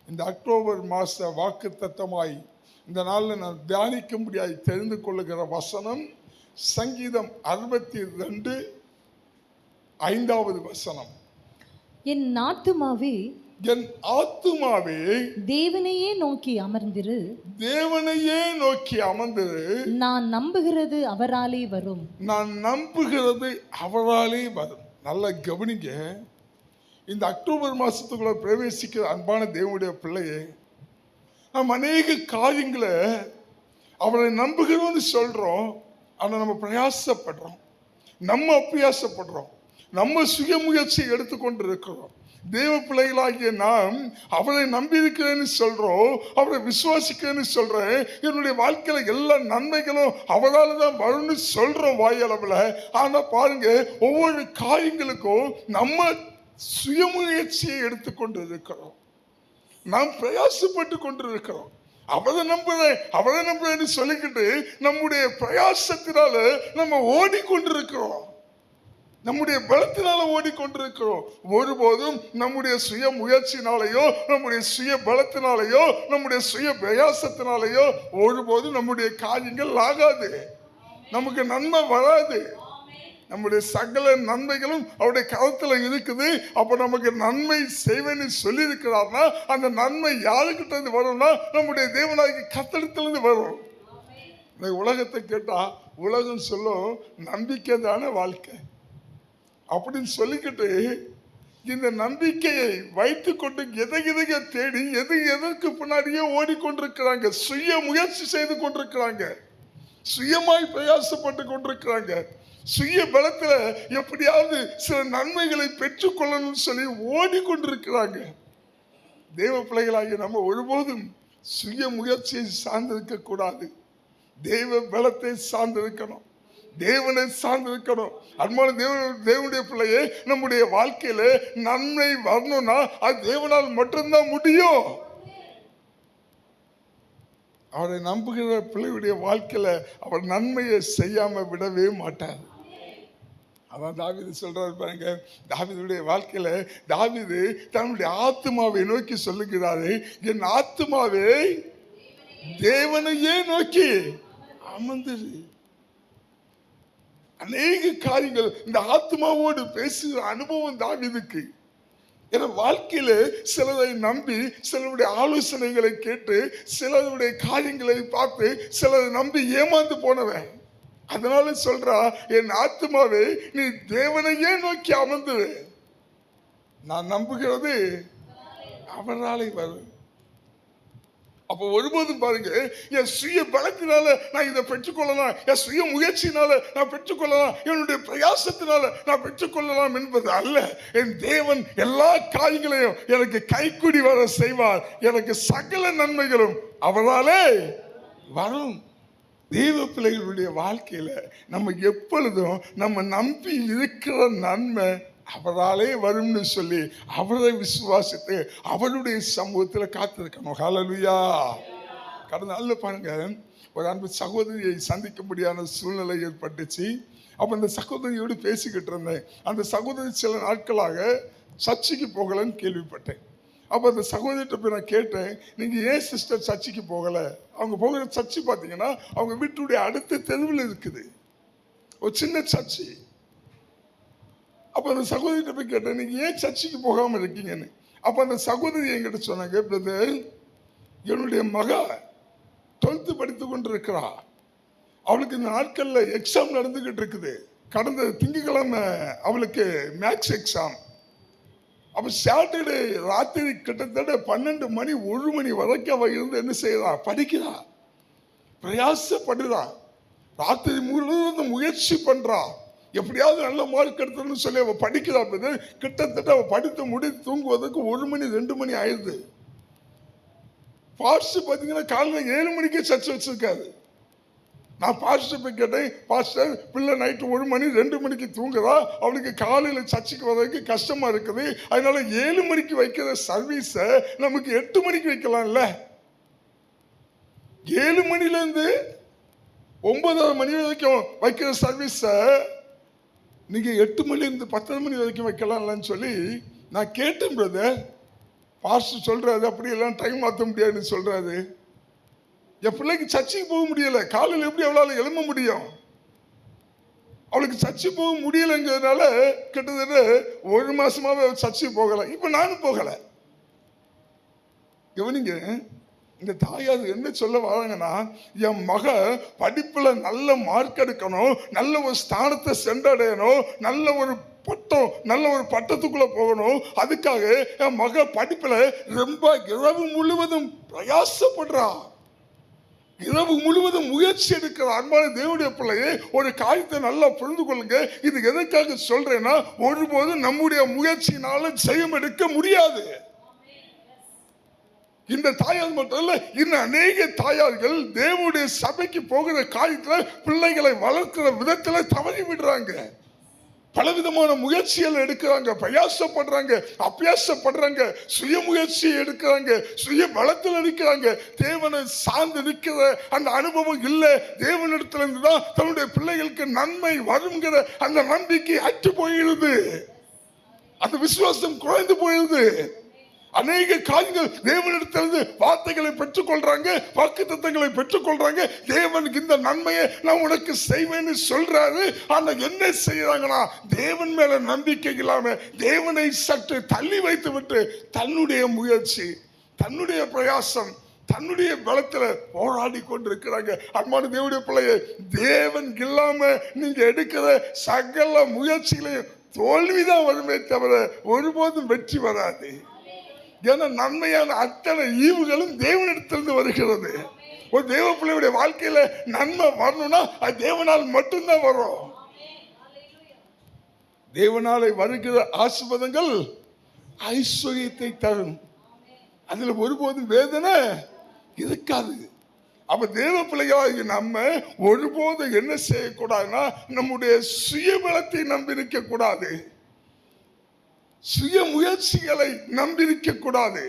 இந்த அக்டோபர் மாத வாக்கு தத்தமாய் இந்த நாளில் நான் தியானிக்கும்படியாய் தெரிந்து கொள்ளுகிற வசனம் சங்கீதம் 62:5 வசனம். என் ஆத்துமாவே என் ஆத்துமாவே தேவனையே நோக்கி அமர்ந்திரு, தேவனையே நோக்கி அமர்ந்திரு, நான் நம்புகிறது அவராலே வரும், நான் நம்புகிறது அவராலே வரும். நல்லா கவனிங்க, இந்த அக்டோபர் மாசத்துக்குள்ள பிரவேசிக்கிற அன்பான தேவனுடைய பிள்ளையே, நம்ம அநேக காரியங்களை அவரை நம்புகிறோம்னு சொல்றோம். ஆனால் நம்ம பிரயாசப்படுறோம், நம்ம அப்பியாசப்படுறோம், நம்ம சுயமுயற்சியை எடுத்துக்கொண்டு இருக்கிறோம். தேவ பிள்ளைகளாகிய நாம் அவரை நம்பி இருக்கிறேன்னு சொல்றோம், அவரை விசுவாசிக்கிறேன்னு சொல்றேன், என்னுடைய வாழ்க்கையில எல்லா நன்மைகளும் அவரால் தான் வரும்னு சொல்றோம் வாயளவில். ஆனா பாருங்க, ஒவ்வொரு காரியங்களுக்கும் நம்ம சுயமுயற்சியை எடுத்துக்கொண்டு இருக்கிறோம், நாம் பிரயாசப்பட்டு கொண்டு இருக்கிறோம். அவரை நம்புறேன்னு சொல்லிக்கிட்டு நம்முடைய பிரயாசத்தினால நம்ம ஓடிக்கொண்டிருக்கிறோம், நம்முடைய பலத்தினால ஓடிக்கொண்டிருக்கிறோம். ஒருபோதும் நம்முடைய சுய முயற்சினாலேயோ நம்முடைய சுய பலத்தினாலேயோ நம்முடைய சுய பிரயாசத்தினாலேயோ ஒருபோதும் நம்முடைய காரியங்கள் ஆகாது, நமக்கு நன்மை வராது. நம்முடைய சகல நன்மைகளும் அவருடைய கருத்துல இருக்குது. அப்ப நமக்கு நன்மை செய்வேன்னு சொல்லி இருக்கிறார்னா அந்த நன்மை யாருக்கிட்ட இருந்து வரும்னா நம்முடைய தேவனாகிய கர்த்தரிடத்திலிருந்து வரும். இந்த உலகத்தை கேட்டா உலகம் சொல்லும் நம்பிக்கை தானே வாழ்க்கை அப்படின்னு சொல்லிக்கிட்டு இந்த நம்பிக்கையை வைத்துக்கொண்டு எதை தேடி எதற்கு பின்னாடியே ஓடிக்கொண்டிருக்கிறாங்க, சுய முயற்சி செய்து கொண்டிருக்கிறாங்க, சுயமாய் பிரயாசப்பட்டு கொண்டிருக்கிறாங்க. சுய பலத்துல எப்படியாவது சில நன்மைகளை பெற்றுக்கொள்ளணும்னு சொல்லி ஓடிக்கொண்டிருக்கிறாங்க. தேவ பிள்ளைகளாகிய நம்ம ஒருபோதும் சுய முயற்சியை சார்ந்திருக்க கூடாது, தேவ பலத்தை சார்ந்திருக்கணும், தேவனை சார்ந்திருக்கணும். அன்பான தேவனுடைய பிள்ளையே, நம்முடைய வாழ்க்கையில நன்மை வரணும்னா அது தேவனால் மட்டும்தான் முடியும். அவரை நம்புகிற பிள்ளையுடைய வாழ்க்கையில அவர் நன்மையை செய்யாம விடவே மாட்டார். அதான் தாவீது சொல்றாரு பாருங்க, தாவீதுடைய வாழ்க்கையில தாவீது தன்னுடைய ஆத்துமாவை நோக்கி சொல்லுகிறாரு, என் ஆத்துமாவே தேவனையே நோக்கி அமர்ந்திரு. அநேக காரியங்கள் இந்த ஆத்மாவோடு பேசுகிற அனுபவம் தாவீதுக்கு. என வாழ்க்கையில சிலரை நம்பி சிலருடைய ஆலோசனைகளை கேட்டு சிலருடைய காரியங்களை பார்த்து சிலரை நம்பி ஏமாந்து போனவன். அதனால சொல்றா, என் ஆத்மாவே நீ தேவனையே நோக்கி அமர்ந்து, நான் நம்புகிறது அவராலே வரும். அப்போ ஒருபோதும் பாருங்க, என் சுய பலத்தினால நான் இதை பெற்றுக்கொள்ளலாம், என் சுய முயற்சினால நான் பெற்றுக்கொள்ளலாம், என்னுடைய பிரயாசத்தினால நான் பெற்றுக்கொள்ளலாம் என்பது அல்ல. என் தேவன் எல்லா காரியங்களையும் எனக்கு கைக்குடி வர செய்வார், எனக்கு சகல நன்மைகளும் அவராலே வரும். தேவ பிள்ளைகளுடைய வாழ்க்கையில நம்ம எப்பொழுதும் நம்ம நம்பி இருக்கிற நன்மை அவராலே வரும்னு சொல்லி அவரை விசுவாசித்து அவருடைய சமூகத்தில் காத்திருக்கணும். ஹல்லேலூயா. கடந்த நாள்ல பாருங்க, ஒரு அன்பு சகோதரியை சந்திக்கும்படியான சூழ்நிலை ஏற்பட்டுச்சு. அப்ப அந்த சகோதரியோடு பேசிக்கிட்டு இருந்தேன். அந்த சகோதரி சில நாட்களாக சர்ச்சைக்கு போகலன்னு கேள்விப்பட்டேன். அப்போ அந்த சகோதரிட்ட போய் நான் கேட்டேன், நீங்கள் ஏன் சிஸ்டர் சர்ச்சைக்கு போகலை? அவங்க போகிற சர்ச்சை பார்த்தீங்கன்னா அவங்க வீட்டுடைய அடுத்த தெருவில் இருக்குது, ஒரு சின்ன சர்ச்சை. அப்போ அந்த சகோதரிட்ட போய் கேட்டேன், நீங்கள் ஏன் சர்ச்சைக்கு போகாமல் இருக்கீங்கன்னு. அப்போ அந்த சகோதரி என்கிட்ட சொன்னாங்க, பிரதர், என்னுடைய மகா 12th படித்து கொண்டு இருக்கிறா, அவளுக்கு இந்த நாட்களில் எக்ஸாம் நடந்துக்கிட்டு இருக்குது. கடந்த திங்கட்கிழமை அவளுக்கு மேக்ஸ் எக்ஸாம். அப்போ சாட்டர்டே ராத்திரி கிட்டத்தட்ட 12 மணி 1 மணி வரைக்கும் அவள் இருந்து என்ன செய்யறா, படிக்கிறா, பிரயாசப்படுறா, ராத்திரி முழுவதும் முயற்சி பண்றா, எப்படியாவது நல்ல மார்க் எடுத்துன்னு சொல்லி அவள் படிக்கிறா. கிட்டத்தட்ட அவள் படித்து முடித்து தூங்குவதற்கு 1 மணி 2 மணி ஆயிடுது. பாஸ்டர் பார்த்தீங்கன்னா காலையில் 7 மணிக்கே சர்ச்சை வச்சிருக்காரு. நான் பாஸ்டர் போய் கேட்டேன், பாஸ்டர் பிள்ளை நைட்டு 1 மணி 2 மணிக்கு தூங்குறா, அவளுக்கு காலையில் சர்ச்சைக்கு வர்றதுக்கு கஷ்டமா இருக்குது, அதனால 7 மணிக்கு வைக்கிற சர்வீஸை நமக்கு 8 மணிக்கு வைக்கலாம்ல. 7 மணிலேருந்து 9:30 மணி வரைக்கும் வைக்கிற சர்வீஸை நீங்க 8 மணிலேருந்து 10 மணி வரைக்கும் வைக்கலாம்லன்னு சொல்லி நான் கேட்டேன். பிரதர், பாஸ்டர் சொல்றாரு அப்படியெல்லாம் டைம் மாற்ற முடியாதுன்னு சொல்றாரு. என் பிள்ளைக்கு சர்ச்சைக்கு போக முடியல, காலையில் எப்படி அவளால் எழும்ப முடியும்? அவளுக்கு சர்ச்சை போக முடியலைங்கிறதுனால கிட்டத்தட்ட 1 மாசமாவே சர்ச்சைக்கு போகலை. இப்ப நானும் போகலை. கவனிங்க, இந்த தாயார் என்ன சொல்ல வராங்கன்னா, என் மக படிப்புல நல்ல மார்க் எடுக்கணும், நல்ல ஒரு ஸ்தானத்தை சென்றடையணும், நல்ல ஒரு பட்டம், நல்ல ஒரு பட்டத்துக்குள்ள போகணும், அதுக்காக என் மக படிப்புல ரொம்ப இரவு முழுவதும் பிரயாசப்படுறா, இரவு முழுவதும் முயற்சி எடுக்கிற. அன்பான தேவனுடைய பிள்ளையே, ஒரு காரியத்தை நல்லா புரிந்து கொள்ளுங்க. இது எதற்காக சொல்றேன்னா, ஒருபோதும் நம்முடைய முயற்சியினால ஜெயம் எடுக்க முடியாது. இந்த தாயார் மட்டும் இல்ல, இன்னும் அநேக தாயார்கள் தேவனுடைய சபைக்கு போகிற காரியத்துல பிள்ளைகளை வளர்க்கிற விதத்துல தவறி விடுறாங்க. பலவிதமான முயற்சிகள் எடுக்கிறாங்க, பிரயாசப்படுறாங்க, அபியாசப்படுறாங்க, சுய முயற்சி எடுக்கிறாங்க, சுய பலத்தில் இருக்கிறாங்க. தேவனை சார்ந்து நிற்கிற அந்த அனுபவம் இல்லை. தேவனிடத்துல இருந்துதான் தன்னுடைய பிள்ளைகளுக்கு நன்மை வருங்கிற அந்த நம்பிக்கை அற்று போயிடுது, அந்த விசுவாசம் குறைந்து போயிடுது. அநேக காரியங்கள் தேவனிடத்திலிருந்து வார்த்தைகளை பெற்றுக் கொள்றாங்க, வாக்குத்தத்தங்களை பெற்றுக் கொள்றாங்க. தேவனுக்கு இந்த நன்மையை நான் உனக்கு செய்வேன்னு சொல்றாரு. ஆனா என்ன செய்யறாங்கன்னா, தேவன் மேல நம்பிக்கை இல்லாம தேவனை சற்று தள்ளி வைத்து விட்டு தன்னுடைய முயற்சி, தன்னுடைய பிரயாசம், தன்னுடைய பலத்துல போராடி கொண்டிருக்கிறாங்க. அன்பான தேவனுடைய பிள்ளையே, தேவன் இல்லாம நீங்க எடுக்கிற சகல முயற்சிகளையும் தோல்விதான் வருமே தவிர ஒருபோதும் வெற்றி வராது. ஏன்னா நன்மையான அத்தனை ஈவுகளும் தேவனிடத்திலிருந்து வருகிறது. ஒரு தேவ பிள்ளையுடைய வாழ்க்கையில நன்மை வரணும்னா அது தேவனால் மட்டும்தான் வரும். தேவனாலே வருகிற ஆசீர்வாதங்கள் ஐஸ்வர்யத்தை தரும், அதுல ஒருபோதும் வேதனை இருக்காது. அப்ப தேவ பிள்ளைகளாகி நம்ம ஒருபோதும் என்ன செய்யக்கூடாதுன்னா, நம்முடைய சுயபலத்தை நம்பி இருக்க கூடாது, சுய முயற்சிகளை நம்பியிருக்க கூடாது,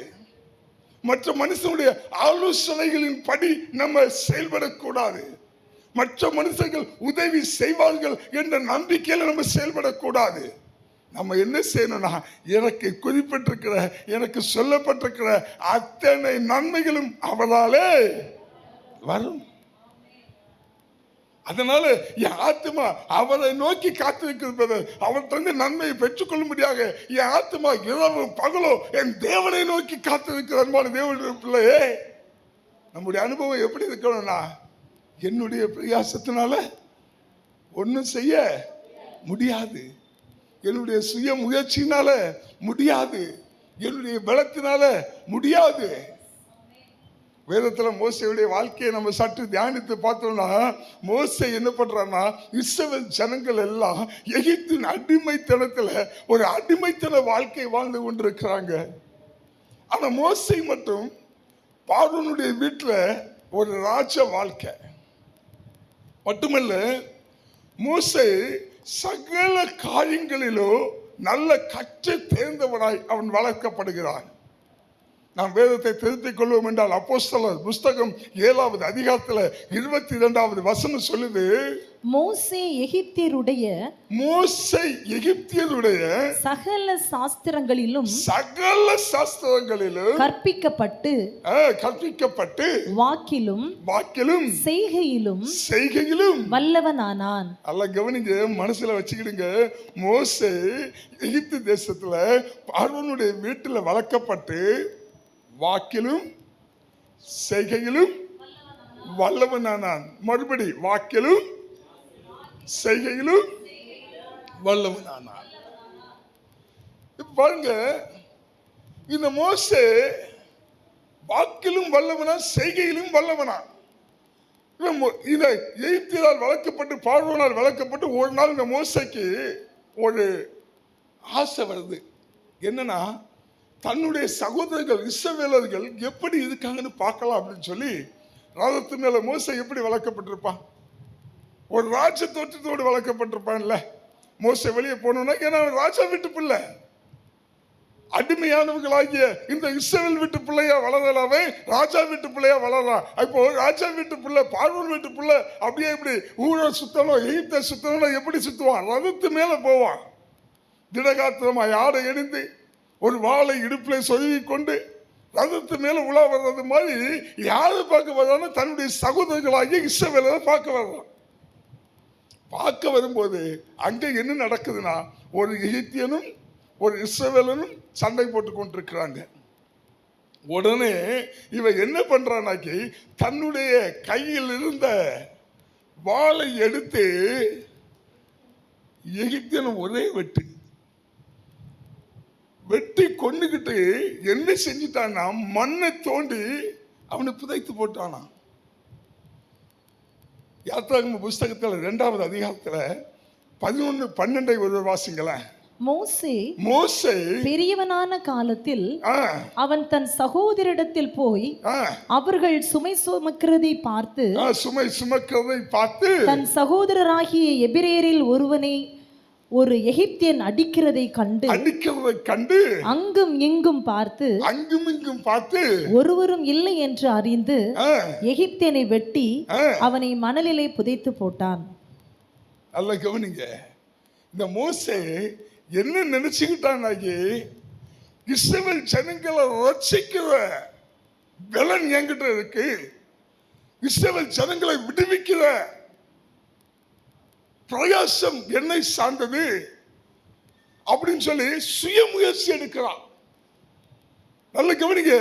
மற்ற மனுஷனுடைய ஆலோசனைகளின் படி நம்ம செயல்படக்கூடாது, மற்ற மனுஷர்கள் உதவி செய்வார்கள் என்ற நம்பிக்கையில நம்ம செயல்படக்கூடாது. நம்ம என்ன செய்யணும்னா, எனக்கு குறிப்பிட்டிருக்கிற, எனக்கு சொல்லப்பட்டிருக்கிற அத்தனை நன்மைகளும் அவராலே வரும். அதனால என் ஆத்மா அவரை நோக்கி காத்திருக்கிறது, அவர்கிட்ட நன்மையை பெற்றுக்கொள்ளும்படியாக என் ஆத்மா இரவும் பகலோ என் தேவனை நோக்கி காத்திருக்கிற. அன்பான தேவனுடைய பிள்ளையே, நம்முடைய அனுபவம் எப்படி இருக்கணும்னா, என்னுடைய பிரயாசத்தினால ஒன்றும் செய்ய முடியாது, என்னுடைய சுய முயற்சியினால முடியாது, என்னுடைய பலத்தினால முடியாது. வேதத்துல மோசையுடைய வாழ்க்கையை நம்ம சற்று தியானித்து பார்த்தோம்னா, மோசை என்ன பண்றான்னா, இஸ்ரவேல் ஜனங்கள் எல்லாம் எகிப்தின் அடிமைத்தனத்துல ஒரு அடிமைத்தன வாழ்க்கை வாழ்ந்து கொண்டிருக்கிறாங்க. ஆனா மோசை மட்டும் பார்வோனுடைய வீட்டுல ஒரு ராஜ வாழ்க்கை மட்டுமல்ல, மோசை சகல காரியங்களிலும் நல்ல கற்று தேர்ந்தவனாய் அவன் வளர்க்கப்படுகிறான். நாம் வேதத்தை திருத்திக் கொள்வோம் என்றால், அப்போஸ்தலர் புஸ்தகம் 7வது அதிகாரத்துல 22வது வசனம் சொல்லுது, மோசே எகிப்தியருடைய சகல சாஸ்திரங்களிலும் கற்பிக்கப்பட்டு வாக்கிலும் செய்கையிலும் வல்லவனானான். அல்ல கவனிங்க, மனசுல வச்சுக்கிடுங்க. மோசே எகிப்து தேசத்துல பார்வோனுடைய வீட்டுல வளர்க்கப்பட்டு வாக்கிலும் செய்கையிலும் வல்லவனானான். மறுபடி வாக்கிலும் செய்கையிலும் வல்லவனானான். பாருங்க, இந்த மோசே வாக்கிலும் வல்லவனா, செய்கையிலும் வல்லவனா. இந்த எகிப்தியரால் வளர்க்கப்பட்டு பார்வோனால் வளர்க்கப்பட்டு ஒரு நாள் இந்த மோசைக்கு ஒரு ஆசை வருது. என்னன்னா, தன்னுடைய சகோதரர்கள் இஸ்ரவேலர்கள் எப்படி இருக்காங்கன்னு பார்க்கலாம் அப்படின்னு சொல்லி, ராஜத்து மேல மோசை எப்படி வளர்க்கப்பட்டிருப்பான், ஒரு ராஜ தோற்றத்தோடு வளர்க்கப்பட்டிருப்பான்ல. மோசை வெளியே போனோம்னா, ஏன்னா ராஜா வீட்டு பிள்ளை, அடிமையானவர்களாகிய இந்த இஸ்ரவேல் வீட்டு பிள்ளையா வளரலாமே, ராஜா வீட்டு பிள்ளையா வளரலாம். இப்போ ராஜா வீட்டு பிள்ளை, பார்வோன் வீட்டு பிள்ளை அப்படியே இப்படி ஊரை சுத்தணும், எகிப்தை சுத்தணும், எப்படி சுத்துவான்? ரதத்து மேல போவான், திடகாத்திரமாய் ஆடை அணிந்து ஒரு வாளை இடுப்பிலே சொருகி கொண்டு ரதத்து மேல உலா வர்றது மாதிரி யாரு பார்க்க வர்றான்னு தன்னுடைய சகோதரர்களாகிய இஸ்ரவேலரை பார்க்க வர்றான். பார்க்க வரும்போது அங்க என்ன நடக்குதுன்னா, ஒரு எகிப்தியனும் ஒரு இஸ்ரவேலனும் சண்டை போட்டு கொண்டிருக்கிறாங்க. உடனே இவன் என்ன பண்றானாக்கி தன்னுடைய கையில் இருந்த வாளை எடுத்து எகிப்தியன் ஒரே வெட்டி கொண்டுகிட்டு என்ன செஞ்சிட்டான்னா, மண்ணை தோண்டி அவனை புதைத்து போட்டானா. யாத்திராகம புஸ்தகத்தில் 2வது அதிகாரத்துல 11-12 ஒரு வாசிங்களேன். மோசே பெரியவனான காலத்தில் அவன் தன் சகோதரிடத்தில் போய் அவர்கள் சுமை சுமக்கிறதை பார்த்து தன் சகோதரராகிய எபிரேயரில் ஒருவனை ஒரு எகிப்தியன் அடிக்கிறதை கண்டு அங்கும் இங்கும் பார்த்து ஒருவரும் இல்லை என்று அறிந்து எகிப்தியனை வெட்டி அவனை மணலிலே புதைத்து போட்டான். அல்ல கவனிங்க, இந்த மோசே என்ன நினைச்சுக்கிட்டான், இஸ்ரவேல் ஜனங்களை ரட்சிக்கிற பலன் என்கிட்ட இருக்கு, இஸ்ரவேல் ஜனங்களை விடுவிக்கிற பிரயாசம் என்னை சார்ந்தது அப்படின்னு சொல்லி சுய முயற்சி எடுக்கிறான். நல்ல கவனிங்க,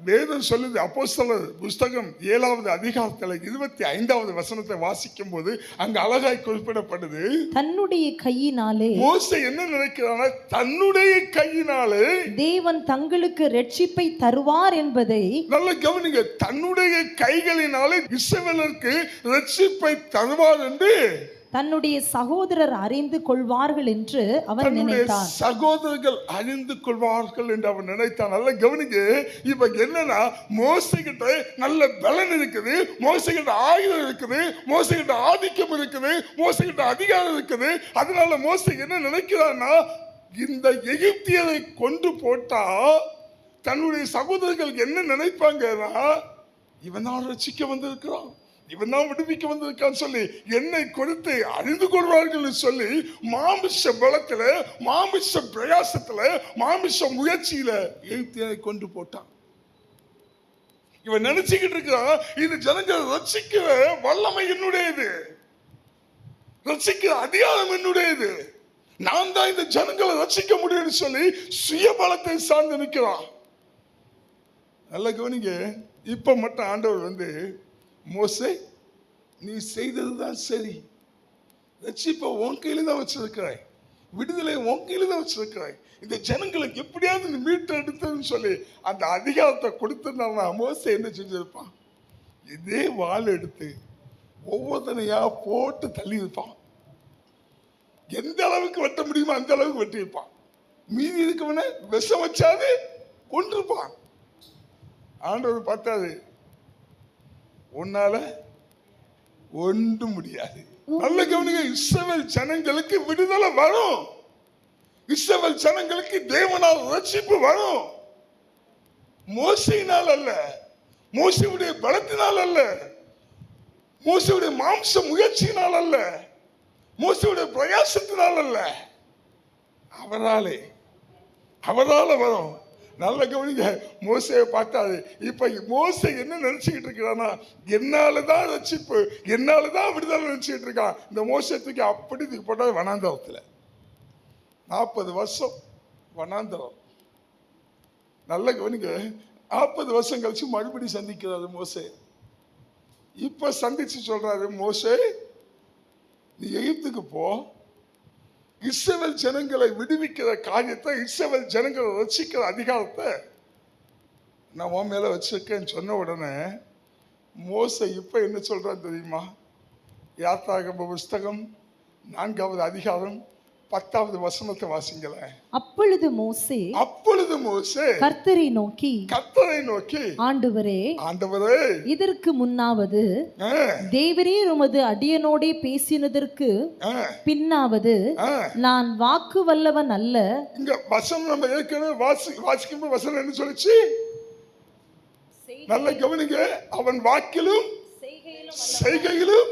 வேதம் சொல்லுது, அப்போஸ்தலர் புஸ்தகம் 7வது அதிகாரத்தில் 25வது வசனத்தை வாசிக்கும் போது அங்க அழகாய் குறிப்பிடப்படுது, தன்னுடைய கையினாலே மோசே என்ன நினைக்கிறான, தன்னுடைய கையினாலே தேவன் தங்களுக்கு ரட்சிப்பை தருவார் என்பதை. நல்ல கவனிங்க, தன்னுடைய கைகளினாலே இஸ்ரவேலருக்கு ரட்சிப்பை தருவார் என்று தன்னுடைய சகோதரர் அறிந்து கொள்வார்கள் என்று அவன் நினைத்தான். சகோதரர்கள் அறிந்து கொள்வார்கள் என்று அவன் நினைத்தான். நல்ல கவனிங்க, இப்ப என்னன்னா, மோசே கிட்ட நல்ல பலன் இருக்குது, மோசே கிட்ட ஆயுதம் இருக்குது, மோசே கிட்ட ஆதிக்கம் இருக்குது, மோசே கிட்ட அதிகாரம் இருக்குது. அதனால மோசே என்ன நினைக்கிறான்னா, இந்த எகிப்தியரை கொண்டு போட்டா தன்னுடைய சகோதரர்கள் என்ன நினைப்பாங்கன்னா, இவன் தான் ரட்சிக்க வந்திருக்கிறான், இவன் தான் விடுவிக்க வந்திருக்கான்னு சொல்லி என்னை கொடுத்து அறிந்து கொள்வார்கள் சொல்லி மாமிச பலத்துல, மாமிச பிரயாசத்துல, மாமிச முயற்சியில எகிப்தியரை கொண்டு போட்டான். இவன் நினைச்சுக்கிட்டு இருக்கிறான், இது ஜனங்களை ரட்சிக்கிற வல்லமை என்னுடையது, ரட்சிக்கிற அதிகாரம் என்னுடையது, நான் தான் இந்த ஜனங்களை ரட்சிக்க முடியும்னு சொல்லி சுய பலத்தை சார்ந்து நிற்கிறான். நல்ல கவனிங்க, இப்ப மட்டும் ஆண்டவர் மோசே நீ செய்ததுதான் சரி, ரட்சிப்பை உன் கையில தான் வச்சிருக்கிறாய், விடுதலை உன் கையில தான் வச்சிருக்கிறாய், இந்த ஜனங்களுக்கு எப்படியாவது நீ மீட்டு எடுத்ததுன்னு சொல்லி அந்த அதிகாரத்தை கொடுத்திருந்தா மோசே என்ன செஞ்சிருப்பான், இதே வாள் எடுத்து ஒவ்வொருத்தனையா போட்டு தள்ளி இருப்பான். எந்த அளவுக்கு வெட்ட முடியுமோ அந்த அளவுக்கு வெட்டியிருப்பான். மீதி இருக்கவன விஷம் வச்சாது கொண்டிருப்பான். ஆண்டவர் பார்த்தாது, உன்னால ஒன்றும் முடியாது. நல்ல கவனிங்க, இஸ்ரவேல் ஜனங்களுக்கு விடுதலை வரும், இஸ்ரவேல் ஜனங்களுக்கு தேவனால் ரட்சிப்பு வரும். மோசையினால் அல்ல, மோசையுடைய பலத்தினால் அல்ல, மோசையுடைய மாம்ச முயற்சியினால் அல்ல, மோசையுடைய பிரயாசத்தினால் அல்ல, அவரால வரும். நல்ல கவனிங்க, மோசையை பார்த்தாது. இப்ப மோசை என்ன நினைச்சுக்கிட்டு இருக்கிறான்னா, என்னாலதான் ரட்சிப்பு, என்னாலதான் விடுதலை நினைச்சுக்கிட்டு இருக்கான். இந்த மோசத்துக்கு அப்படி இதுக்கு போட்டது வனாந்தரத்துல 40 வருஷம் வனாந்தரம். நல்ல கவனிங்க, 40 வருஷம் கழிச்சு மறுபடி சந்திக்கிறாரு மோசே. இப்ப சந்திச்சு சொல்றாரு, மோசே நீ எகிப்துக்கு போ, இஸ்ரவேல் ஜனங்களை விடுவிக்கிற காரியத்தை, இஸ்ரவேல் ஜனங்களை ரட்சிக்கிற அதிகாரத்தை நான் உன் மேல வச்சிருக்கேன்னு சொன்ன உடனே மோசே இப்ப என்ன சொல்றான்னு தெரியுமா? யாத்திராகம புஸ்தகம் 4வது அதிகாரம் 10வது வசனத்தை வாசிங்களேன். அப்பொழுது மோசே கர்த்தரை நோக்கி ஆண்டவரே இதற்கு முன்னாவது தேவரீர் உமது அடியனோடே பேசினதற்கு பின்னாவது நான் வாக்கு வல்லவன் அல்ல. இங்க வசனம் நம்ம ஏற்கனவே வாசிக்கும் வசனம் என்ன சொல்லுச்சு? நல்ல கவனிங்க, அவன் வாக்கிலும் செய்கையிலும்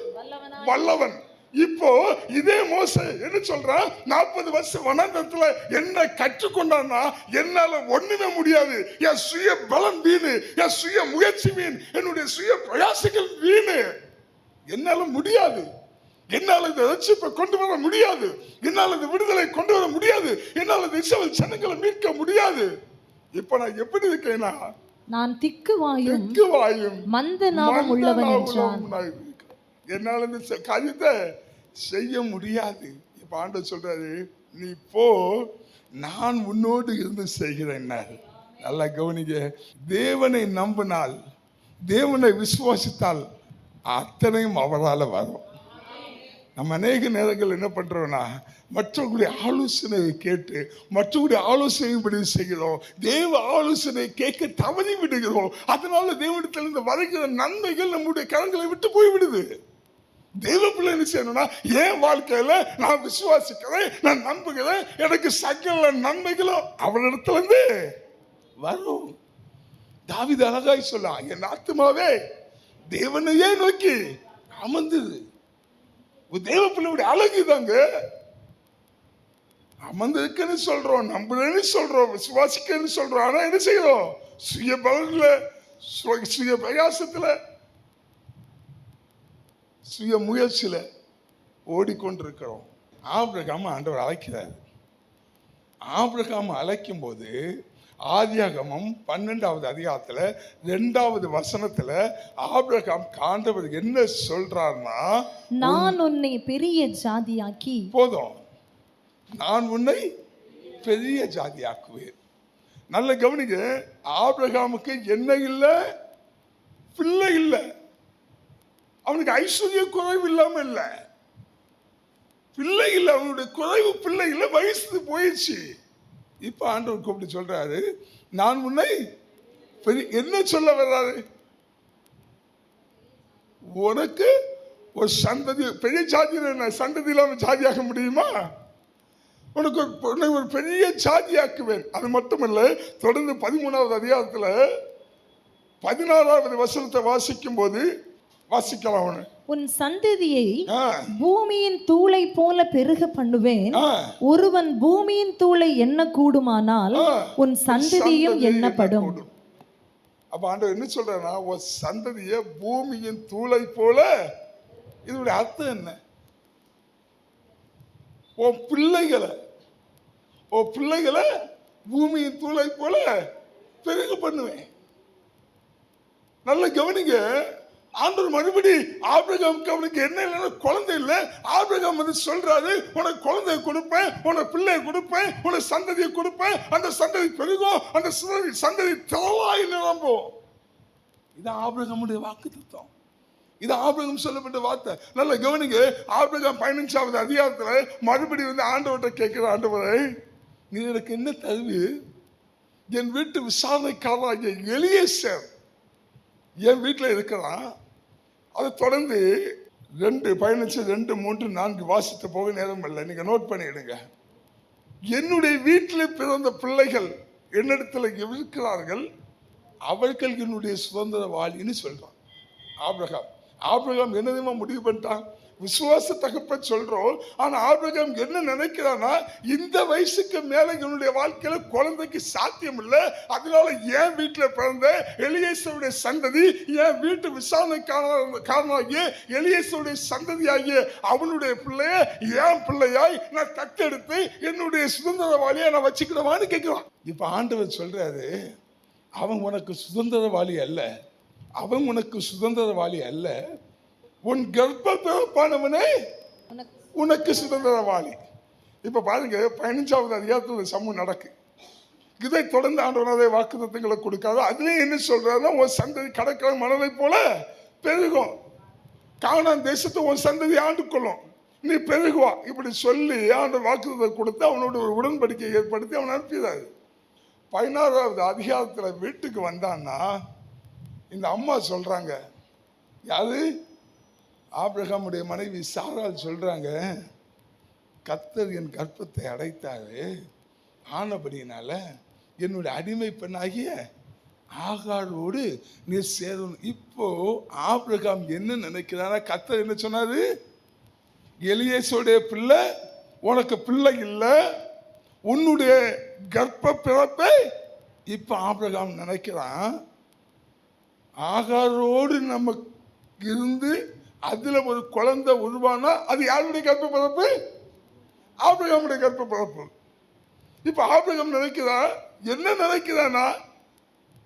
வல்லவன். இப்போ இதே மோசே என்ன சொல்றான், 40 வருஷம் வனாந்தரத்துல என்ன கற்றுக்கொண்டான்னா என்னால ஒண்ணுமே முடியாது, என் சுய பலம் வீணு, என் சுய முயற்சி வீண், என்னுடைய சுய பிரயாசங்கள் வீணு, என்னால முடியாது, என்னால் இந்த ரட்சிப்பை கொண்டு வர முடியாது, என்னால் இந்த விடுதலை கொண்டு வர முடியாது, என்னால் இந்த இஸ்ரவேல் ஜனங்களை மீட்க முடியாது. இப்ப நான் எப்படி இருக்கேன்னா, நான் திக்குவாயும் மந்த நாமம் உள்ளவன் என்றான். என்னால் இந்த காரியத்தை செய்ய முடியாது. இப்ப ஆண்டவர் சொல்றாரு, நீ போ, நான் உன்னோடு இருந்து செய்கிறேன். நல்லா கவனிங்க, தேவனை நம்பினால், தேவனை விசுவாசித்தால் அத்தனையும் அவரால் வரும். நம்ம அநேக நேரங்கள் என்ன பண்றோம்னா, மற்றவர்களுடைய ஆலோசனையை கேட்டு மற்றவருடைய ஆலோசனைப்படி செய்கிறோம், தேவ ஆலோசனை கேட்க தவறி விடுகிறோம். அதனால தேவனிடத்திலிருந்து வருகிற நன்மைகள் நம்முடைய கரங்களை விட்டு போய்விடுது. தேவ பிள்ளை என்ன செய்யணும்னா, என் வாழ்க்கையில நான் விசுவாசிக்கிறேன், நான் நம்புகிறேன், எனக்கு சகல நன்மைகளும் அவரிடத்துல இருந்து வரும். தாவீது அழகாய் சொல்ல, என் ஆத்துமாவே தேவனையே நோக்கி அமர்ந்தது. தேவ பிள்ளையுடைய அழகு தாங்க. அமர்ந்திருக்குன்னு சொல்றோம், நம்புறேன்னு சொல்றோம், விசுவாசிக்கன்னு சொல்றோம். ஆனா என்ன செய்யறோம், சுய பலன்ல, சுய பிரயாசத்துல, சுய முயற்சியில ஓடிக்கொண்டிருக்கிறோம். ஆபிரகாம் ஆண்டவர் அழைக்கிறார். ஆபிரகாம் அழைக்கும் போது ஆதியாகமம் 12வது அதிகாரத்துல 2வது வசனத்துல ஆபிரகாம் ஆண்டவர் என்ன சொல்றார்னா, நான் உன்னை பெரிய ஜாதியாக்கி, போதும், நான் உன்னை பெரிய ஜாதியாக்குவேன். நல்ல கவனிங்க, ஆபிரகாமுக்கு என்ன இல்லை, பிள்ளை இல்லை, அவனுக்கு ஐஸ்வர்ய குறைவு இல்லாம இல்லை, பிள்ளை இல்லை, அவனுடைய குறைவு பிள்ளை இல்லை, வயசு போயிடுச்சு. இப்ப ஆண்டவர் கூப்பிட்டு சொல்றாரு, நான் உன்னை என்ன சொல்ல வர்றாரு, உனக்கு ஒரு சந்ததி, பெரிய ஜாதி, சந்ததி இல்லாம ஜாதியாக முடியுமா, உனக்கு ஒரு பெரிய ஜாதியாக்குவேன். அது மட்டுமல்ல, தொடர்ந்து 13வது அதிகாரத்துல 16வது வசனத்தை வாசிக்கும் போது வாசிக்கலாம், உன் சந்ததியை பூமியின் தூளை போல பெருக பண்ணுவேன், ஒருவன் பூமியின் தூளை எண்ண கூடுமானால் உன் சந்ததியும் எண்ணப்படும். அப்ப ஆண்டவர் என்ன சொல்றாருன்னா, உன் சந்ததியை பூமியின் தூளை போல, இதனுடைய அர்த்தம் என்ன, உன் பிள்ளைகளை பூமியின் தூளை போல பெருக பண்ணுவேன். நல்ல கவனிங்க, ஆண்டவர் மறுபடி ஆபிரகாமுக்கு, அவனுக்கு என்ன இல்லைன்னா குழந்தை இல்லை, ஆபிரகாம் வந்து சொல்றாரு, உனக்கு குழந்தைய கொடுப்பேன், உனக்கு பிள்ளையை கொடுப்பேன், உனக்கு சந்ததியை கொடுப்பேன், அந்த சந்ததி பெருகும், அந்த சந்ததி திரளாய் நிரம்பும். இது ஆபிரகாமுடைய வாக்குத்தத்தம், இது ஆபிரகாம் சொல்லப்பட்ட வார்த்தை. நல்ல கவனிங்க, ஆபிரகாம் 15வது அதிகாரத்துல மறுபடி வந்து ஆண்டவர்கிட்ட கேட்கிற, ஆண்டவரை நீ எனக்கு என்ன தருவி, என் வீட்டு விசாரணைக்காரராகிய எலியேசர் என் வீட்டில் இருக்கிறான். அதை தொடர்ந்து 2 15 2 3 4 வாசித்து போக நேரம் இல்லை, நீங்க நோட் பண்ணிடுங்க. என்னுடைய வீட்டில் பிறந்த பிள்ளைகள் என்னிடத்தில் இருக்கிறார்கள், அவர்கள் என்னுடைய சுதந்திரவாளின்னு சொல்றான் ஆபிரகாம் என்னதுமா முடிவு பண்ணிட்டான், விசுவாச தகப்ப சொல்றோம். ஆனா ஆபிரகாம் என்ன நினைக்கிறான்னா, இந்த வயசுக்கு மேல என்னுடைய வாழ்க்கையில குழந்தைக்கு சாத்தியம் இல்லை, அதனால என் வீட்டுல பிறந்த எலியேசருடைய சந்ததி, என் வீட்டு விசாரணைக்காரனாகிய எலியேசருடைய சந்ததியாகிய அவனுடைய பிள்ளைய என் பிள்ளையாய் நான் தத்தெடுத்து என்னுடைய சுதந்திரவாளியை நான் வச்சுக்கிறவான்னு கேட்கிறான். இப்ப ஆண்டவர் சொல்றாரு, அவன் உனக்கு சுதந்திரவாளி அல்ல, அவன் உனக்கு சுதந்திரவாளி அல்ல, உன் கர்ப்பமானவனே உனக்கு சுதந்திரவாளி. இப்ப பாருங்க, 15வது அதிகாரத்தில் சமூகம் நடக்கு. இதை தொடர்ந்து ஆண்டவனே வாக்குத்தத்தங்களை கொடுக்காது. அதுலயும் என்ன சொல்றாருன்னா, உன் சந்ததி கடற்கரை மணலை போல பெருகும், கானான் தேசத்தை உன் சந்ததி ஆண்டு கொள்ளும், நீ பெருகுவா, இப்படி சொல்லி ஆண்டு வாக்குத்தத்தை கொடுத்து அவனோட ஒரு உடன்படிக்கை ஏற்படுத்தி அவன் அனுப்பிடாரு. 16வது அதிகாரத்துல வீட்டுக்கு வந்தான்னா இந்த அம்மா சொல்றாங்க, யாரு, ஆபிரகாமுடைய மனைவி சாராள் சொல்றாங்க, கர்த்தர் என் கர்ப்பத்தை அடைத்தாரு, ஆனபடினால என்னுடைய அடிமை பெண்ணாகிய ஆகாரோடு நீ சேரணும். இப்போ ஆபிரகாம் என்ன நினைக்கிறாரா, கர்த்தர் என்ன சொன்னாரு, எலியேசுடைய பிள்ளை உனக்கு பிள்ளை இல்லை, உன்னுடைய கர்ப்ப பிறப்பை இப்ப ஆபிரகாம் நினைக்கிறான், ஆகாரோடு நம்ம இருந்து அதுல ஒரு குழந்தை உருவானா அது யாருடைய கர்ப்ப பிறப்பு? ஆபிரகாமுடைய கர்ப்ப பிறப்பு. இப்ப ஆபிரகாம் நினைக்கிறான், என்ன நினைக்கிறானா,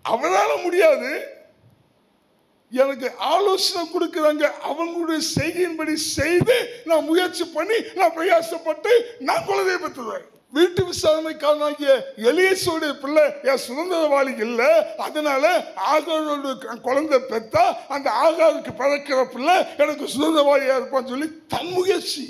அவனால முடியாது, எனக்கு ஆலோசனை கொடுக்கிறாங்க, அவங்களுடைய செய்கையின்படி செய்து நான் முயற்சி பண்ணி நான் பிரயாசப்பட்டு நான் குழந்தையை பெற்றுவேன். வீட்டு விசாரணைக்காரனாகிய எலியேசுடைய பிள்ளை என் சுதந்திரவாளி இல்லை, அதனால ஆகாரோட குழந்தை பெற்றா அந்த ஆகாருக்கு பிறக்கிற பிள்ளை எனக்கு சுதந்திரவாளியா இருப்பான்னு சொல்லி தன் முயற்சி,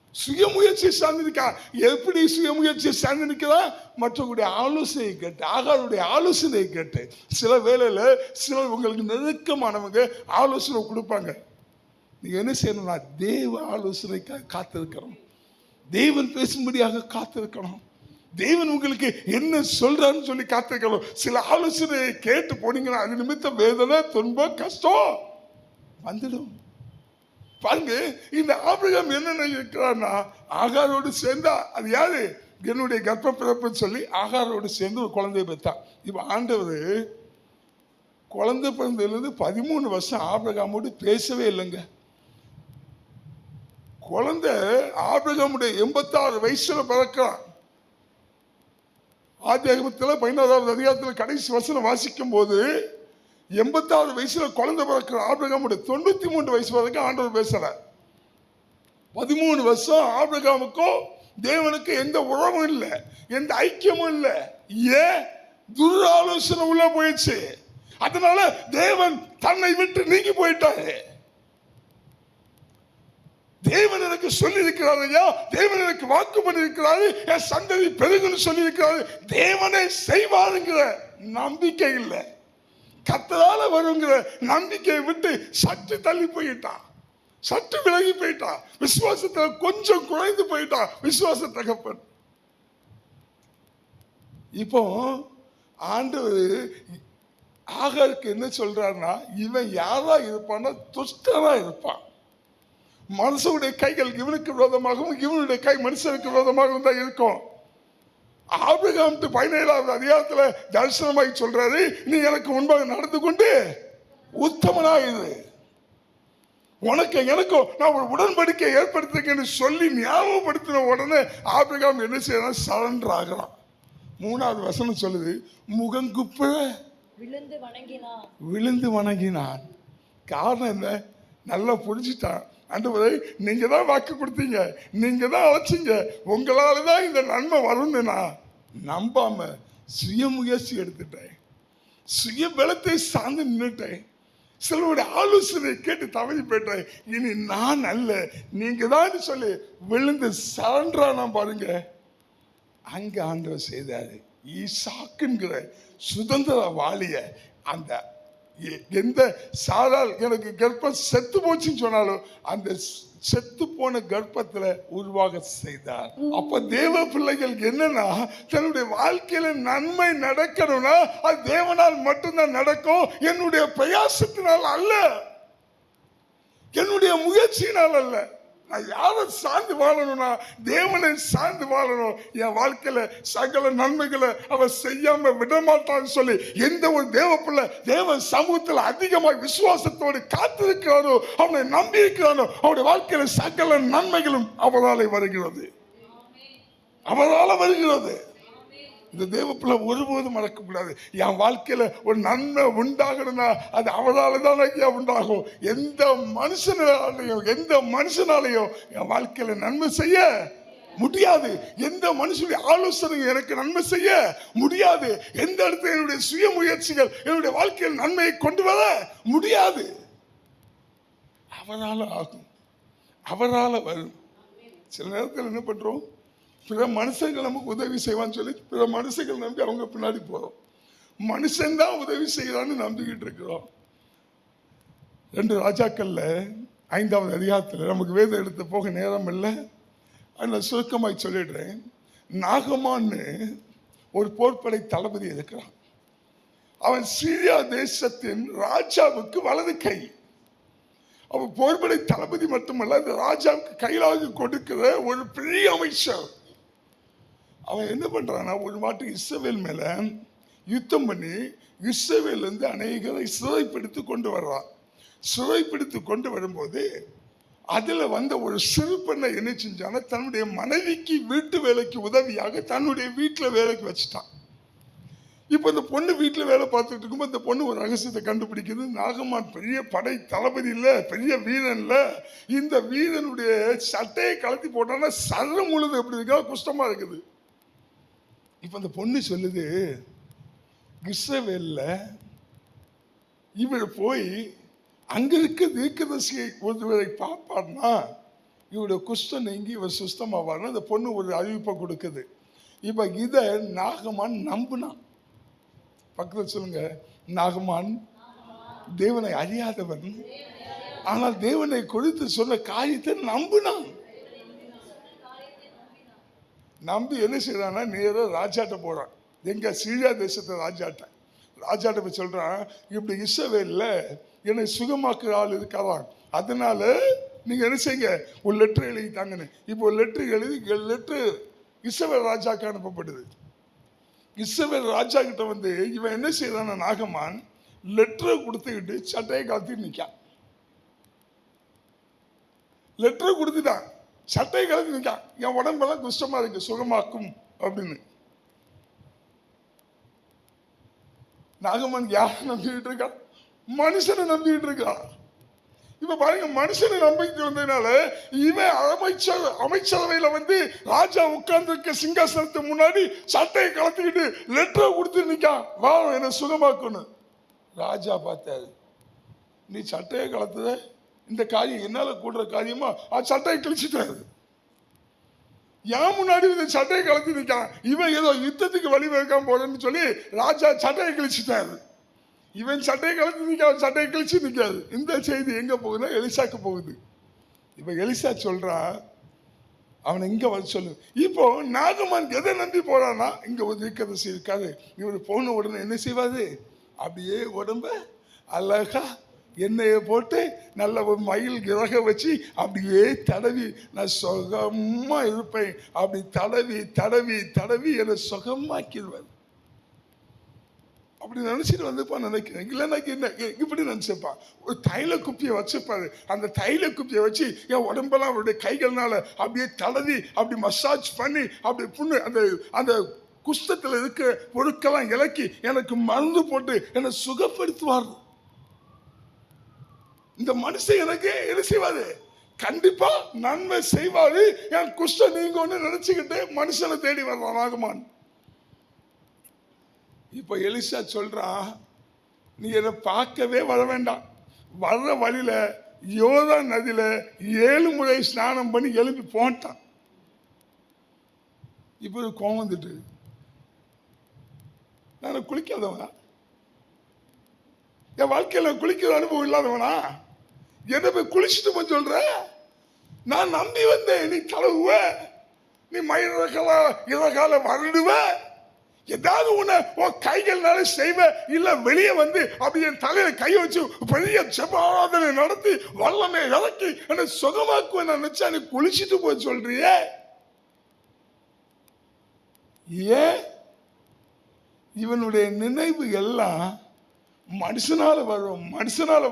சுயமுயற்சி சார்ந்திருக்கா. எப்படி சுயமுயற்சி சார்ந்திருக்கிறா? மற்றவங்களுடைய ஆலோசனையை கேட்டு, ஆகாருடைய ஆலோசனையை கேட்டு. சில வேளையில சிலர் உங்களுக்கு நெருக்கமானவங்க ஆலோசனை கொடுப்பாங்க, நீங்க என்ன செய்யணும்னா தேவ ஆலோசனைக்காக காத்திருக்கிறோம், தேவன் பேசும்படியாக காத்திருக்கணும், தேவன் உங்களுக்கு என்ன சொல்றான்னு சொல்லி காத்திருக்கணும். சில ஆலோசனையை கேட்டு போனீங்கன்னா அது நிமித்தம் வேதனை, துன்பம், கஷ்டம் வந்துடும். பாருங்க, இந்த ஆபிரகாம் என்ன நினைக்கிறான்னா, ஆகாரோடு சேர்ந்தா அது யாரு? என்னுடைய கர்ப்ப பிறப்புன்னு சொல்லி ஆகாரோடு சேர்ந்து ஒரு குழந்தைய பெற்றான். இப்ப ஆண்டவர் குழந்தை பிறந்ததுலேருந்து 13 வருஷம் ஆபிரகாமோடு பேசவே இல்லைங்க. குழந்தை ஆபிரகாமுடைய 86 வயசுல பிறக்கிறான். ஆதியாகமத்தில் 11வது அதிகாரத்தில் கடைசி வசனம் வாசிக்கும் போது 86 வயசுல குழந்தை பிறக்கிற ஆபிரகாமுடைய 93 வயசு வரைக்கும் ஆண்டவர் பேசுறார். 13 வருஷம் ஆபிரகாமுக்கும் தேவனுக்கு எந்த உறவும் இல்லை, எந்த ஐக்கியமும் இல்லை. ஏன்? துராலோசனை உள்ள போயிடுச்சு. அதனால தேவன் தன்னை விட்டு நீங்கி போயிட்டாரு. தேவன் எனக்கு சொல்லி இருக்கிறாரு, தேவன் எனக்கு வாக்கு பண்ணி இருக்கிறாரு, என் சந்ததி பெருகுன்னு சொல்லி இருக்கிறாரு. தேவனை செய்வாருங்கிற நம்பிக்கை இல்லை, கர்த்தரால வருங்கிற நம்பிக்கையை விட்டு சற்று தள்ளி போயிட்டான், சற்று விலகி போயிட்டான், விசுவாசத்துல கொஞ்சம் குறைந்து போயிட்டான் விசுவாச தகப்பன். இப்போ ஆண்டவர் ஆகாருக்கு என்ன சொல்றாருன்னா, இவன் யாரா இருப்பான்னா துஷ்டனா இருப்பான். மனுஷனுடைய கைகள் இவனுக்கு விரோதமாகவும் இவனுடைய கை மனுஷனுக்கு விரோதமாகவும் தான் இருக்கும். ஆபிரகாம் 17வது அதிகாரத்துல தரிசனமாய் சொல்றாரு, நீ எனக்கு முன்பாக நடந்து கொண்டு உத்தமனாயிரு, உனக்கு எனக்கும் நான் ஒரு உடன்படிக்கை ஏற்படுத்திருக்கேன்னு சொல்லி ஞாபகப்படுத்தின உடனே ஆபிரகாம் என்ன செய்யறான்? சரண்டர் ஆகிறான். 3வது வசனம் சொல்லுது, முகங்குப்ப விழுந்து வணங்கினான். காரணம் என்ன? நல்லா புரிஞ்சுட்டான். ஆண்டவரே, நீங்க தான் வாக்கு கொடுத்தீங்க, நீங்க தான் அழைச்சிங்க, உங்களால தான் இந்த நன்மை வரும்னு நான் நம்பாம சுய முயற்சி எடுத்துட்டேன், சுய பலத்தை சார்ந்து நின்றுட்டேன், சிலருடைய ஆலோசனை கேட்டு தவறி போயிட்டேன். இனி நான் அல்ல நீங்க தான் சொல்லி விழுந்து சரண்டரான பாருங்க. அங்க ஆண்டவர் செய்தாரு. ஈசாக்குங்கிற சுதந்திர வாளிய அந்த எந்த சாரால் எனக்கு கர்ப்பம் செத்து போச்சுன்னு சொன்னாலும் அந்த செத்து போன கர்ப்பத்துல உருவாக செய்தார். அப்ப தேவ பிள்ளைகள் என்னன்னா, தன்னுடைய வாழ்க்கையில நன்மை நடக்கணும்னா அது தேவனால் மட்டும்தான் நடக்கும். என்னுடைய பிரயாசத்தினால் அல்ல, என்னுடைய முயற்சியினால் அல்ல. நான் யாரை சார்ந்து வாழணும்னா தேவனை சார்ந்து வாழணும். என் வாழ்க்கையில சகல நன்மைகளை அவர் செய்யாம விடமாட்டான்னு சொல்லி எந்த ஒரு தேவ பிள்ளை தேவ சமூகத்தில் அதிகமாக விசுவாசத்தோடு காத்திருக்கிறாரோ, அவனை நம்பி இருக்கிறாரோ, அவருடைய வாழ்க்கையில சகல நன்மைகளும் அவரால் வருகிறது, அவரால் வருகிறது. இந்த தேவ பிள்ளை ஒருபோதும் மறக்கக்கூடாது. என் வாழ்க்கையில ஒரு நன்மை உண்டாகணும்னா அது அவரால் தான் ஐயா உண்டாகும். எந்த மனுஷனாலையும் என் வாழ்க்கையில நன்மை செய்ய முடியாது. எந்த மனுஷனுடைய ஆலோசனை எனக்கு நன்மை செய்ய முடியாது. எந்த இடத்துல என்னுடைய சுய முயற்சிகள் என்னுடைய வாழ்க்கையில் நன்மையை கொண்டு வர முடியாது. அவரால் ஆகும், அவரால் வரும். சில நேரத்தில் என்ன பண்றோம், பிற மனுஷங்கள் நமக்கு உதவி செய்வான்னு சொல்லி பிற மனுஷங்கள் நம்பி அவங்க பின்னாடி போறோம். மனுஷன்தான் உதவி செய்யறான்னு நம்பிக்கிட்டு இருக்கிறோம். 2 ராஜாக்கள்ல 5வது அதிகாரத்தில் நமக்கு வேதம் எடுத்து போக நேரம் இல்லை, அதில் சுருக்கமாய் சொல்லிடுறேன். நாகமான்னு ஒரு போர்ப்படை தளபதி இருக்கிறான். அவன் சீரியா தேசத்தின் ராஜாவுக்கு வலது கை. அவ போர்படை தளபதி மட்டுமல்ல, அந்த ராஜாவுக்கு கையிலாக கொடுக்கிற ஒரு பெரிய அமைச்சர். அவன் என்ன பண்றான்னா, ஒரு மாட்டு இஸ்ரவேல் மேல யுத்தம் பண்ணி இஸ்ரவேல் இருந்து அநேகரை சிறைப்பிடித்து கொண்டு வர்றான். சிறைப்பிடித்து கொண்டு வரும்போது அதுல வந்த ஒரு சிறு பெண்ணை என்ன செஞ்சான, தன்னுடைய மனைவிக்கு வீட்டு வேலைக்கு உதவியாக தன்னுடைய வீட்டுல வேலைக்கு வச்சுட்டான். இப்ப இந்த பொண்ணு வீட்டுல வேலை பார்த்துட்டு இருக்கும்போது இந்த பொண்ணு ஒரு ரகசியத்தை கண்டுபிடிக்குது. நாகமான் பெரிய படை தளபதி இல்ல, பெரிய வீரன் இல்ல, இந்த வீரனுடைய சட்டையை கலத்தி போட்டான்னா சர்வம் முழுது எப்படி இருக்கா, குஷ்டமா இருக்குது. இப்ப இந்த பொண்ணு சொல்லுது, இஸ்ரவேல்ல இவர் போய் அங்க இருக்க தீர்க்கதரிசியை ஒருவரை பார்ப்பார்னா இவருடைய குஷ்டம் நீங்கி இவர் சுஸ்தமாவார்னு அந்த பொண்ணு ஒரு அறிவிப்பை கொடுக்குது. இப்ப இத நாகமான் நம்பினான். பக்கத்தில் சொல்லுங்க, நாகமான் தேவனை அறியாதவன், ஆனால் தேவனை குறித்து சொன்ன காரியத்தை நம்பினான். நம்பி என்ன செய்யறான்னா, நேர ராஜாட்ட போறான். எங்க சீரியா தேசத்தை ராஜாட்ட போய் சொல்றான், இப்படி இஸ்ரவேல்ல என்னை சுகமாக்குற ஆள் இருக்காதான், அதனால நீங்க என்ன செய்யுங்க, ஒரு லெட்டர் எழுதி தாங்கன்னு. இப்போ ஒரு லெட்டர் எழுதி லெட்டர் இஸ்ரவேல் ராஜாக்கு அனுப்பப்படுது. இஸ்ரவேல் ராஜா கிட்ட வந்து இவன் என்ன செய்யறான், நாகமான் லெட்டரை கொடுத்துக்கிட்டு சட்டையை கலத்தி நிற்கான். லெட்டரை கொடுத்துட்டான், சட்டையை கலத்தி நிற்கான். என் உடம்பெல்லாம் குஷ்டமா இருக்கு, சுகமாக்கும் அப்படின்னு. நாகமான் யாரை நம்பிக்கிட்டு இருக்கா, மனுஷனை நம்பிக்கிட்டு இருக்கா. இப்ப பாருங்க, மனுஷனை நம்பிக்கை வந்ததுனால இவன் அமைச்சரவையில வந்து ராஜா உட்கார்ந்து இருக்க சிங்காசனத்து முன்னாடி சட்டையை கலத்திக்கிட்டு லெட்டரை கொடுத்து நிக்கான், வா என்ன சுகமாக்கணும். ராஜா பார்த்தாரு, நீ சட்டையை கலத்துத, இந்த காரியம் என்னால கூடுற காரியமா, சட்டையை கிழிச்சிட்டாரு. ஏன் முன்னாடி இந்த சட்டையை கலத்தி நிக்கான், இவன் ஏதோ யுத்தத்துக்கு வழிவகுக்காம போறேன்னு சொல்லி ராஜா சட்டையை கிழிச்சிட்டாரு. இவன் சட்டையை கலந்து நிற்காது, சட்டையை கிழிச்சு நிற்காது. இந்த செய்தி எங்க போகுதுன்னா எலிசாக்கு போகுது. இப்ப எலிசா சொல்றான், அவனை இங்க வந்து சொல்லு. இப்போ நாகமான் எதை நம்பி போறான்னா, இங்க ஒரு தீர்க்கதரிசி இருக்காது, இவர் போன உடனே என்ன செய்வாது, அப்படியே உடம்ப அழகா எண்ணெயை போட்டு நல்ல ஒரு மயில் இறக வச்சு அப்படியே தடவி நான் சுகமா இருப்பேன், அப்படி தடவி தடவி தடவி என்னை சுகமாக்கிடுவார். அப்படி நினைச்சிட்டு வந்துப்பா நினைக்கிறேன். இல்லைன்னா என்ன இப்படி நினைச்சப்பான், ஒரு தைல குப்பியை வச்சுப்பாரு. அந்த தைல குப்பியை வச்சு என் உடம்பெல்லாம் அவருடைய கைகள்னால அப்படியே தடவி அப்படி மசாஜ் பண்ணி அப்படி புண்ணு அந்த அந்த குஷ்டத்தில் இருக்க பொருட்கெல்லாம் இலக்கி எனக்கு மருந்து போட்டு என்னை சுகப்படுத்துவார். இந்த மனுஷன் எனக்கு என்ன செய்வாரு, கண்டிப்பா நன்மை செய்வாரு, என் குஷ்டம் நீங்க ஒண்ணு நினைச்சுக்கிட்டு மனுஷனை தேடி வர்றான் நாகமான். இப்ப எலிசா சொல்றான், நீ என்னை பார்க்கவே வர வேண்டாம், வர்ற வழியில யோர்தான் நதியில 7 முறை ஸ்நானம் பண்ணி எழுப்பி போட்டான். இப்ப கோவம் வந்துட்டு, நான் குளிக்காதவனா, என் வாழ்க்கையில குளிக்கிற அனுபவம் இல்லாதவனா, என்ன போய் குளிச்சுட்டு போய் சொல்ற, நான் நம்பி வந்தேன், நீ தழுவுவ, நீ மயிரகால வருடுவ, ஏதாவது உன்னை கைகள்னால செய்வ, இல்ல வெளியே வந்து அப்படி என் தலையில கை வச்சு பெரிய ஜெபாராதனை நடத்தி வல்லமை இறக்கி என்ன சுகமாக்குவேன் நினைச்சா நீ குளிச்சுட்டு போய் சொல்றியே. ஏன் இவனுடைய நினைவு எல்லாம் மனுஷனால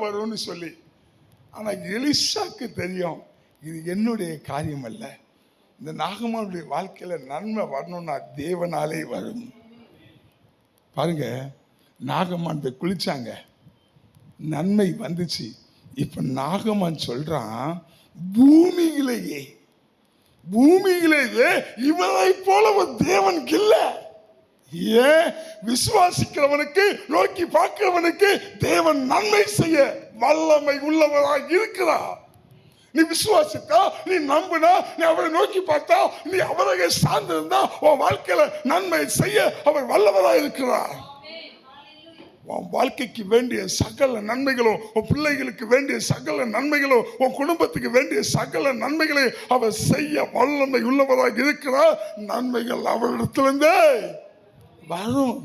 வரும்னு சொல்லி. ஆனா எலிசாக்கு தெரியும், இது என்னுடைய காரியம் அல்ல, இந்த நாகமானுடைய வாழ்க்கையில நன்மை வரணும்னா தேவனாலே வரும். பாருங்க, நாகமான் குளிச்சாங்க, நன்மை வந்துச்சு. இப்ப நாகமான் சொல்றான், பூமியிலேயே இவனை போல ஒரு தேவனுக்கு இல்ல. ஏன் விசுவாசிக்கிறவனுக்கு, நோக்கி பார்க்கிறவனுக்கு தேவன் நன்மை செய்ய வல்லமை உள்ளவராக இருக்கிறார். நீ விசுவாசித்தா, நீ நம்பினா, நீ அவரை நோக்கி பார்த்தா, நீ அவரை சார்ந்திருந்தா உன் வாழ்க்கையில நன்மை செய்ய அவர் வல்லவராக இருக்கிறார். உன் வாழ்க்கைக்கு வேண்டிய சகல நன்மைகளும், உன் பிள்ளைகளுக்கு வேண்டிய சகல நன்மைகளும், உன் குடும்பத்துக்கு வேண்டிய சகல நன்மைகளை அவர் செய்ய வல்லமை உள்ளவராக இருக்கிறார். நன்மைகள் அவரிடத்திலிருந்தே வரும்.